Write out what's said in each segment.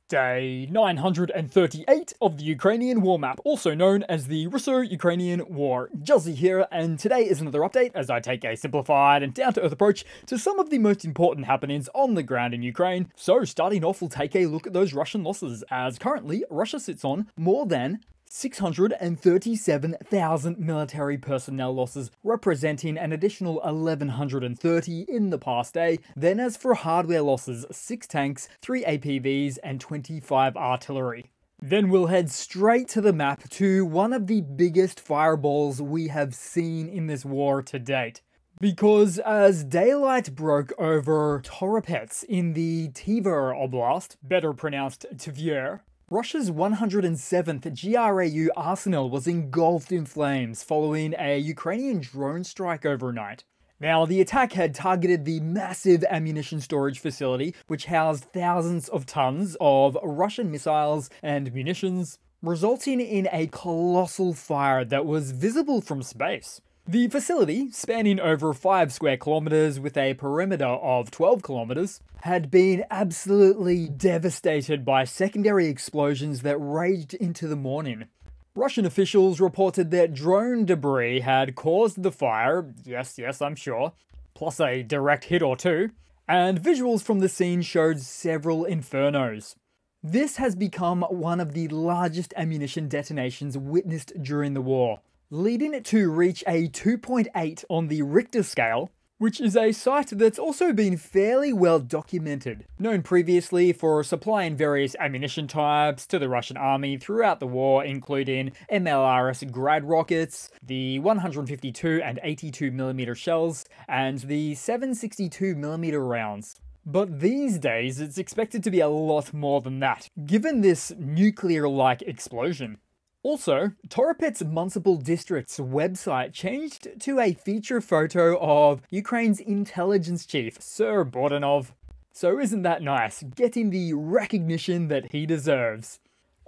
Day 938 of the Ukrainian War Map, also known as the Russo-Ukrainian War. Juzzie here, and today is another update as I take a simplified and down-to-earth approach to some of the most important happenings on the ground in Ukraine. So starting off, we'll take a look at those Russian losses, as currently Russia sits on more than 637,000 military personnel losses, representing an additional 1,130 in the past day. Then as for hardware losses, 6 tanks, 3 APVs, and 25 artillery. Then we'll head straight to the map to one of the biggest fireballs we have seen in this war to date. Because as daylight broke over Toropets in the Tver Oblast, better pronounced Tver, Russia's 107th GRAU arsenal was engulfed in flames following a Ukrainian drone strike overnight. Now, the attack had targeted the massive ammunition storage facility, which housed thousands of tons of Russian missiles and munitions, resulting in a colossal fire that was visible from space. The facility, spanning over 5 square kilometers with a perimeter of 12 kilometers, had been absolutely devastated by secondary explosions that raged into the morning. Russian officials reported that drone debris had caused the fire, yes, I'm sure, plus a direct hit or two, and visuals from the scene showed several infernos. This has become one of the largest ammunition detonations witnessed during the war, leading it to reach a 2.8 on the Richter scale, which is a site that's also been fairly well documented, known previously for supplying various ammunition types to the Russian army throughout the war, including MLRS Grad rockets, the 152 and 82mm shells, and the 762mm rounds. But these days, it's expected to be a lot more than that, given this nuclear-like explosion. Also, Toropets Municipal District's website changed to a feature photo of Ukraine's intelligence chief, Sir Bordanov. So isn't that nice, getting the recognition that he deserves?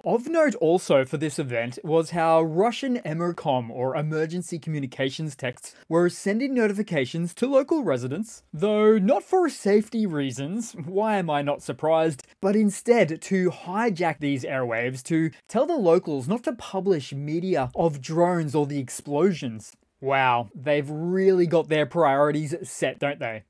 Of note also for this event was how Russian EMERCOM, or emergency communications texts, were sending notifications to local residents, though not for safety reasons, why am I not surprised, but instead to hijack these airwaves to tell the locals not to publish media of drones or the explosions. Wow, they've really got their priorities set, don't they?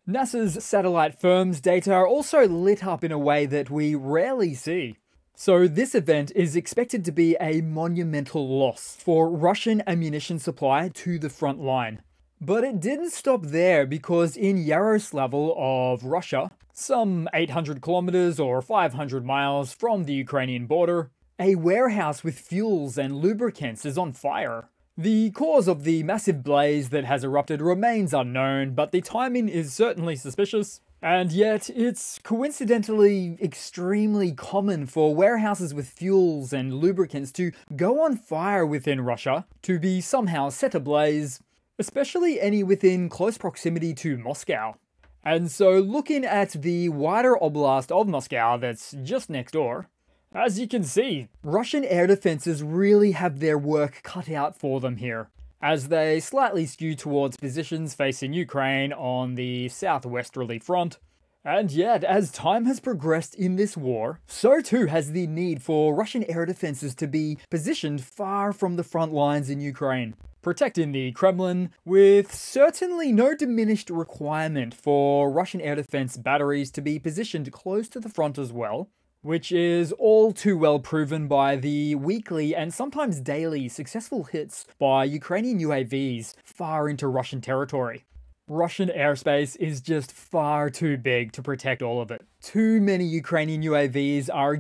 NASA's satellite firm's data are also lit up in a way that we rarely see. So this event is expected to be a monumental loss for Russian ammunition supply to the front line. But it didn't stop there, because in Yaroslavl of Russia, some 800 kilometers or 500 miles from the Ukrainian border, a warehouse with fuels and lubricants is on fire. The cause of the massive blaze that has erupted remains unknown, but the timing is certainly suspicious. And yet, it's coincidentally extremely common for warehouses with fuels and lubricants to go on fire within Russia, to be somehow set ablaze, especially any within close proximity to Moscow. And so looking at the wider oblast of Moscow that's just next door, as you can see, Russian air defenses really have their work cut out for them here, as they slightly skew towards positions facing Ukraine on the southwesterly front. And yet, as time has progressed in this war, so too has the need for Russian air defenses to be positioned far from the front lines in Ukraine, protecting the Kremlin, with certainly no diminished requirement for Russian air defense batteries to be positioned close to the front as well, which is all too well proven by the weekly and sometimes daily successful hits by Ukrainian UAVs far into Russian territory. Russian airspace is just far too big to protect all of it. Too many Ukrainian UAVs are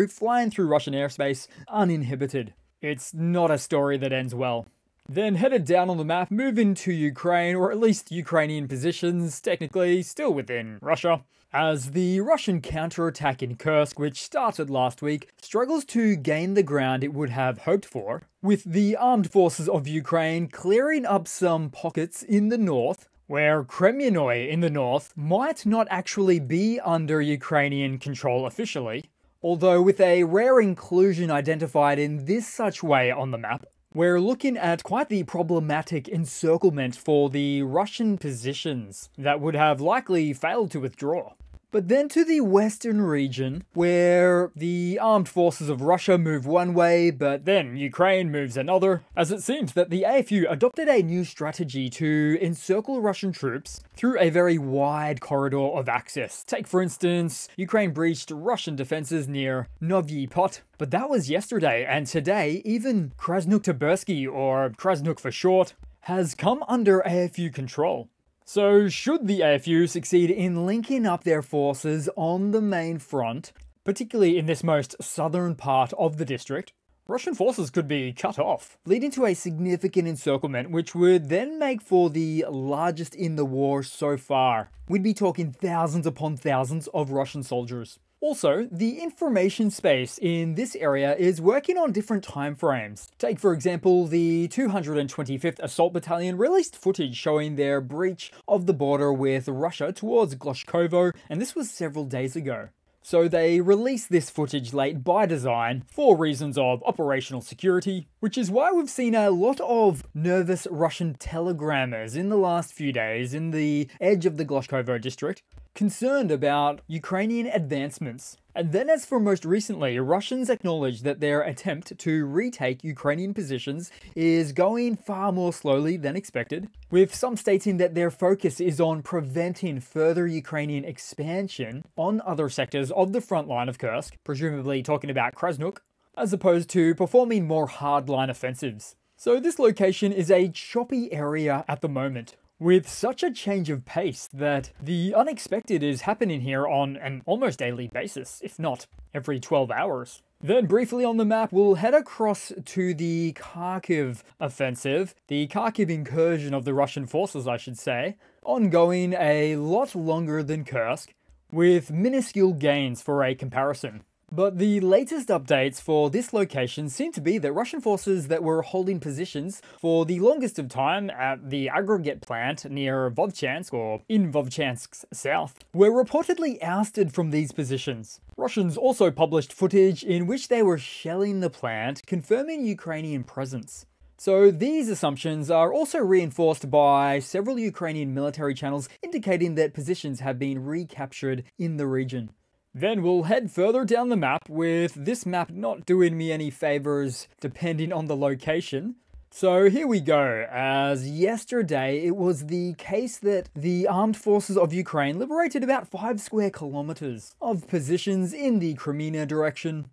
flying through Russian airspace uninhibited. It's not a story that ends well. Then headed down on the map, move into Ukraine, or at least Ukrainian positions, technically still within Russia, as the Russian counterattack in Kursk, which started last week, struggles to gain the ground it would have hoped for, with the armed forces of Ukraine clearing up some pockets in the north, where Kremlinoy in the north might not actually be under Ukrainian control officially, although with a rare inclusion identified in this such way on the map, we're looking at quite the problematic encirclement for the Russian positions that would have likely failed to withdraw. But then to the western region, where the armed forces of Russia move one way, but then Ukraine moves another, as it seems that the AFU adopted a new strategy to encircle Russian troops through a very wide corridor of access. Take, for instance, Ukraine breached Russian defenses near Novyi Pot, but that was yesterday, and today, even Krasnoktobersky, or Krasnuk for short, has come under AFU control. So should the AFU succeed in linking up their forces on the main front, particularly in this most southern part of the district, Russian forces could be cut off, leading to a significant encirclement which would then make for the largest in the war so far. We'd be talking thousands upon thousands of Russian soldiers. Also, the information space in this area is working on different timeframes. Take, for example, the 225th Assault Battalion released footage showing their breach of the border with Russia towards Gloshkovo, and this was several days ago. So they released this footage late by design for reasons of operational security, which is why we've seen a lot of nervous Russian telegrammers in the last few days in the edge of the Gloshkovo district, concerned about Ukrainian advancements. And then as for most recently, Russians acknowledged that their attempt to retake Ukrainian positions is going far more slowly than expected, with some stating that their focus is on preventing further Ukrainian expansion on other sectors of the front line of Kursk, presumably talking about Krasnuk, as opposed to performing more hardline offensives. So this location is a choppy area at the moment, with such a change of pace that the unexpected is happening here on an almost daily basis, if not every 12 hours. Then briefly on the map, we'll head across to the Kharkiv offensive, the Kharkiv incursion of the Russian forces, I should say, ongoing a lot longer than Kursk, with minuscule gains for a comparison. But the latest updates for this location seem to be that Russian forces that were holding positions for the longest of time at the aggregate plant near Vovchansk, or in Vovchansk's south, were reportedly ousted from these positions. Russians also published footage in which they were shelling the plant, confirming Ukrainian presence. So these assumptions are also reinforced by several Ukrainian military channels indicating that positions have been recaptured in the region. Then we'll head further down the map, with this map not doing me any favors depending on the location. So here we go, as yesterday it was the case that the armed forces of Ukraine liberated about 5 square kilometers of positions in the Crimea direction.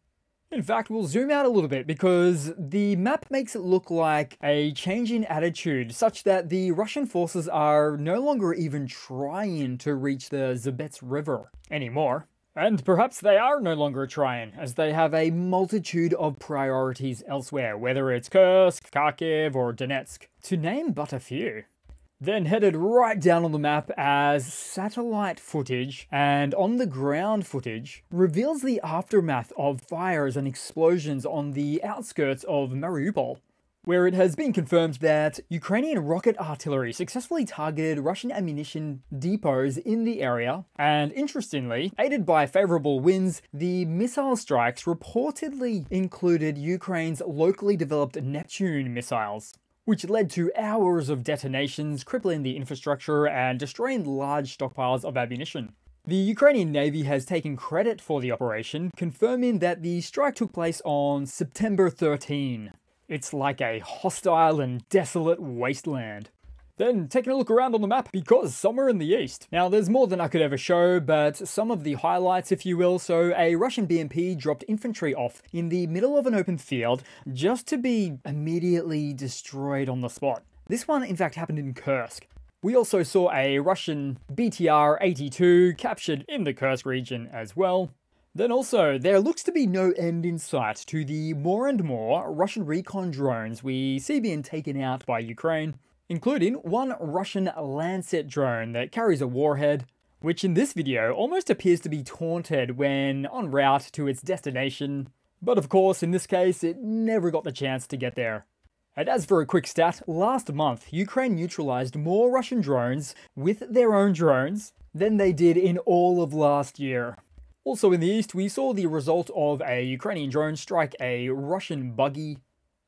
In fact, we'll zoom out a little bit because the map makes it look like a change in attitude such that the Russian forces are no longer even trying to reach the Zbets River anymore. And perhaps they are no longer trying, as they have a multitude of priorities elsewhere, whether it's Kursk, Kharkiv, or Donetsk, to name but a few. Then headed right down on the map as satellite footage and on-the-ground footage reveals the aftermath of fires and explosions on the outskirts of Mariupol, where it has been confirmed that Ukrainian rocket artillery successfully targeted Russian ammunition depots in the area, and interestingly, aided by favourable winds, the missile strikes reportedly included Ukraine's locally developed Neptune missiles, which led to hours of detonations, crippling the infrastructure and destroying large stockpiles of ammunition. The Ukrainian Navy has taken credit for the operation, confirming that the strike took place on September 13. It's like a hostile and desolate wasteland. Then taking a look around on the map, because somewhere in the east. Now there's more than I could ever show, but some of the highlights if you will. So a Russian BMP dropped infantry off in the middle of an open field just to be immediately destroyed on the spot. This one in fact happened in Kursk. We also saw a Russian BTR-82 captured in the Kursk region as well. Then also, there looks to be no end in sight to the more and more Russian recon drones we see being taken out by Ukraine, including one Russian Lancet drone that carries a warhead, which in this video almost appears to be taunted when en route to its destination, but of course in this case it never got the chance to get there. And as for a quick stat, last month Ukraine neutralized more Russian drones with their own drones than they did in all of last year. Also in the east, we saw the result of a Ukrainian drone strike a Russian buggy.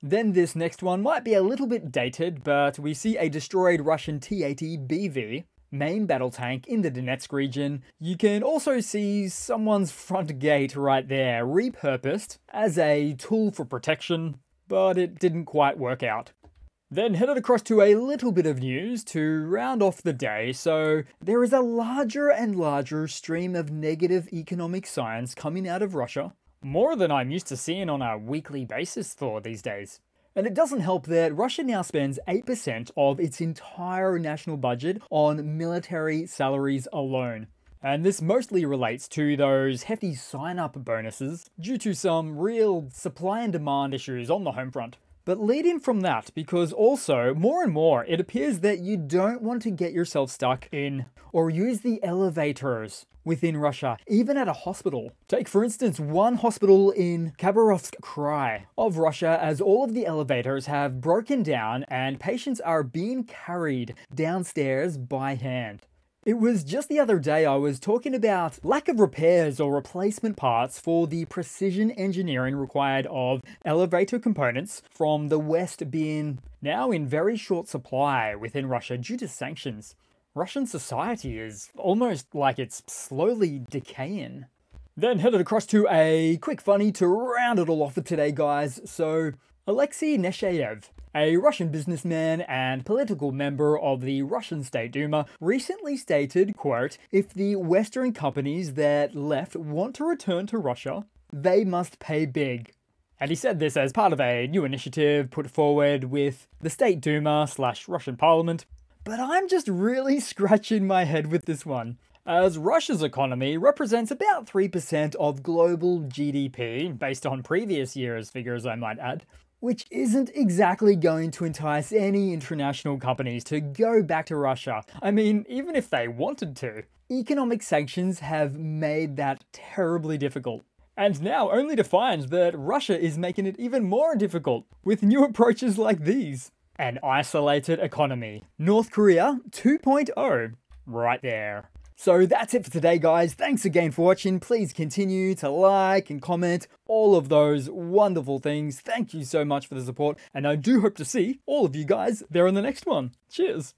Then this next one might be a little bit dated, but we see a destroyed Russian T-80 BV main battle tank in the Donetsk region. You can also see someone's front gate right there, repurposed as a tool for protection, but it didn't quite work out. Then headed across to a little bit of news to round off the day. So there is a larger and larger stream of negative economic science coming out of Russia, more than I'm used to seeing on a weekly basis for these days. And it doesn't help that Russia now spends 8% of its entire national budget on military salaries alone. And this mostly relates to those hefty sign-up bonuses due to some real supply and demand issues on the home front. But leading from that, because also, more and more, it appears that you don't want to get yourself stuck in or use the elevators within Russia, even at a hospital. Take, for instance, one hospital in Khabarovsk Krai of Russia, as all of the elevators have broken down and patients are being carried downstairs by hand. It was just the other day I was talking about lack of repairs or replacement parts for the precision engineering required of elevator components from the West being now in very short supply within Russia due to sanctions. Russian society is almost like it's slowly decaying. Then headed across to a quick funny to round it all off for today, guys. So, Alexei Neshayev, a Russian businessman and political member of the Russian State Duma, recently stated, quote, "If the Western companies that left want to return to Russia, they must pay big." And he said this as part of a new initiative put forward with the State Duma / Russian Parliament. But I'm just really scratching my head with this one, as Russia's economy represents about 3% of global GDP, based on previous year's figures I might add, which isn't exactly going to entice any international companies to go back to Russia. I mean, even if they wanted to. Economic sanctions have made that terribly difficult. And now only to find that Russia is making it even more difficult with new approaches like these. An isolated economy. North Korea 2.0. Right there. So that's it for today, guys. Thanks again for watching. Please continue to like and comment, all of those wonderful things. Thank you so much for the support, and I do hope to see all of you guys there in the next one. Cheers.